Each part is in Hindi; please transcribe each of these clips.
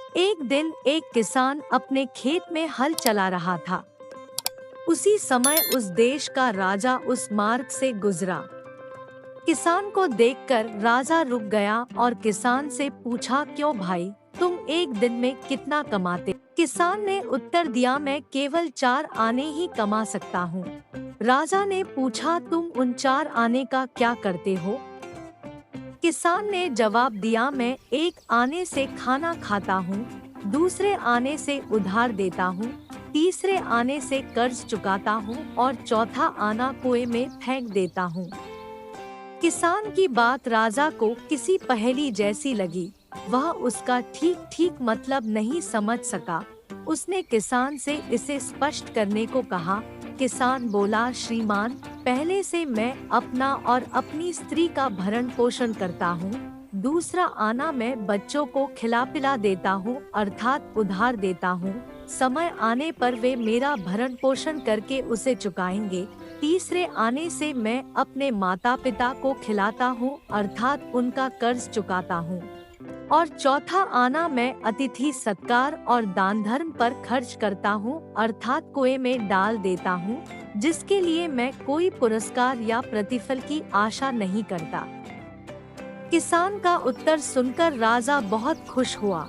एक दिन एक किसान अपने खेत में हल चला रहा था। उसी समय उस देश का राजा उस मार्ग से गुजरा। किसान को देखकर राजा रुक गया और किसान से पूछा, क्यों भाई, तुम एक दिन में कितना कमाते? किसान ने उत्तर दिया, मैं केवल 4 आने ही कमा सकता हूँ। राजा ने पूछा, तुम उन 4 आने का क्या करते हो? किसान ने जवाब दिया, मैं एक आने से खाना खाता हूँ, दूसरे आने से उधार देता हूँ, तीसरे आने से कर्ज चुकाता हूँ और चौथा आना कुएं में फेंक देता हूँ। किसान की बात राजा को किसी पहेली जैसी लगी। वह उसका ठीक ठीक मतलब नहीं समझ सका। उसने किसान से इसे स्पष्ट करने को कहा। किसान बोला, श्रीमान, पहले से मैं अपना और अपनी स्त्री का भरण पोषण करता हूँ। दूसरा आना मैं बच्चों को खिला पिला देता हूँ, अर्थात उधार देता हूँ। समय आने पर वे मेरा भरण पोषण करके उसे चुकाएंगे। तीसरे आने से मैं अपने माता पिता को खिलाता हूँ, अर्थात उनका कर्ज चुकाता हूँ। और चौथा आना मैं अतिथि सत्कार और दान धर्म पर खर्च करता हूँ, अर्थात कुएं में डाल देता हूँ, जिसके लिए मैं कोई पुरस्कार या प्रतिफल की आशा नहीं करता। किसान का उत्तर सुनकर राजा बहुत खुश हुआ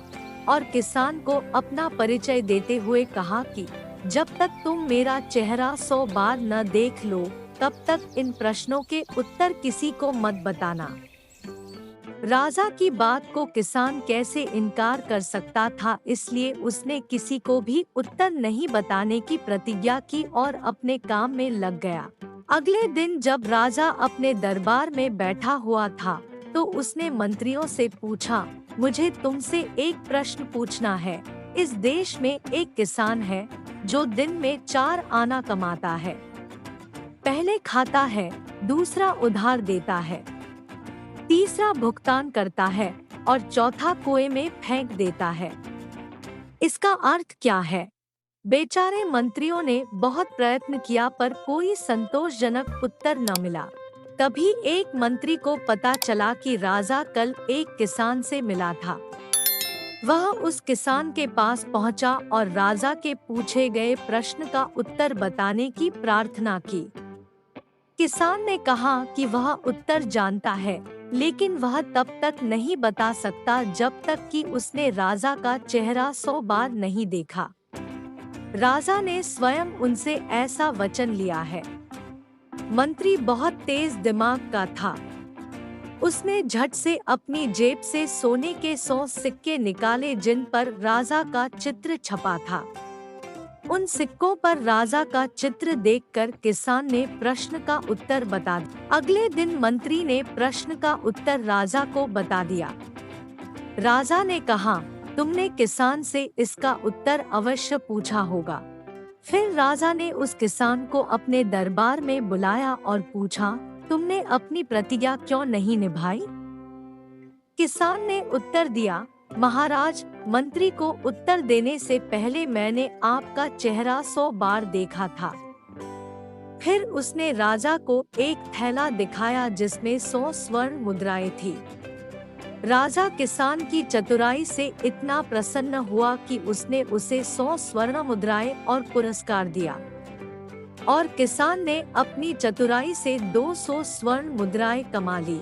और किसान को अपना परिचय देते हुए कहा कि जब तक तुम मेरा चेहरा 100 बार न देख लो, तब तक इन प्रश्नों के उत्तर किसी को मत बताना। राजा की बात को किसान कैसे इनकार कर सकता था, इसलिए उसने किसी को भी उत्तर नहीं बताने की प्रतिज्ञा की और अपने काम में लग गया। अगले दिन जब राजा अपने दरबार में बैठा हुआ था, तो उसने मंत्रियों से पूछा, मुझे तुमसे एक प्रश्न पूछना है। इस देश में एक किसान है जो दिन में 4 आना कमाता है। पहले खाता है, दूसरा उधार देता है, तीसरा भुगतान करता है और चौथा कुएं में फेंक देता है। इसका अर्थ क्या है? बेचारे मंत्रियों ने बहुत प्रयत्न किया पर कोई संतोषजनक उत्तर न मिला। तभी एक मंत्री को पता चला कि राजा कल एक किसान से मिला था। वह उस किसान के पास पहुंचा और राजा के पूछे गए प्रश्न का उत्तर बताने की प्रार्थना की। किसान ने कहा कि वह उत्तर जानता है, लेकिन वह तब तक नहीं बता सकता जब तक कि उसने राजा का चेहरा 100 बार नहीं देखा। राजा ने स्वयं उनसे ऐसा वचन लिया है। मंत्री बहुत तेज दिमाग का था। उसने झट से अपनी जेब से सोने के 100 सिक्के निकाले जिन पर राजा का चित्र छपा था। उन सिक्कों पर राजा का चित्र देखकर किसान ने प्रश्न का उत्तर बता दिया। अगले दिन मंत्री ने प्रश्न का उत्तर राजा को बता दिया। राजा ने कहा, तुमने किसान से इसका उत्तर अवश्य पूछा होगा। फिर राजा ने उस किसान को अपने दरबार में बुलाया और पूछा, तुमने अपनी प्रतिज्ञा क्यों नहीं निभाई? किसान ने उत्तर दिया, महाराज, मंत्री को उत्तर देने से पहले मैंने आपका चेहरा 100 बार देखा था। फिर उसने राजा को एक थैला दिखाया जिसमें 100 स्वर्ण मुद्राएं थी। राजा किसान की चतुराई से इतना प्रसन्न हुआ कि उसने उसे 100 स्वर्ण मुद्राएं और पुरस्कार दिया। और किसान ने अपनी चतुराई से 200 स्वर्ण मुद्राएं कमा ली।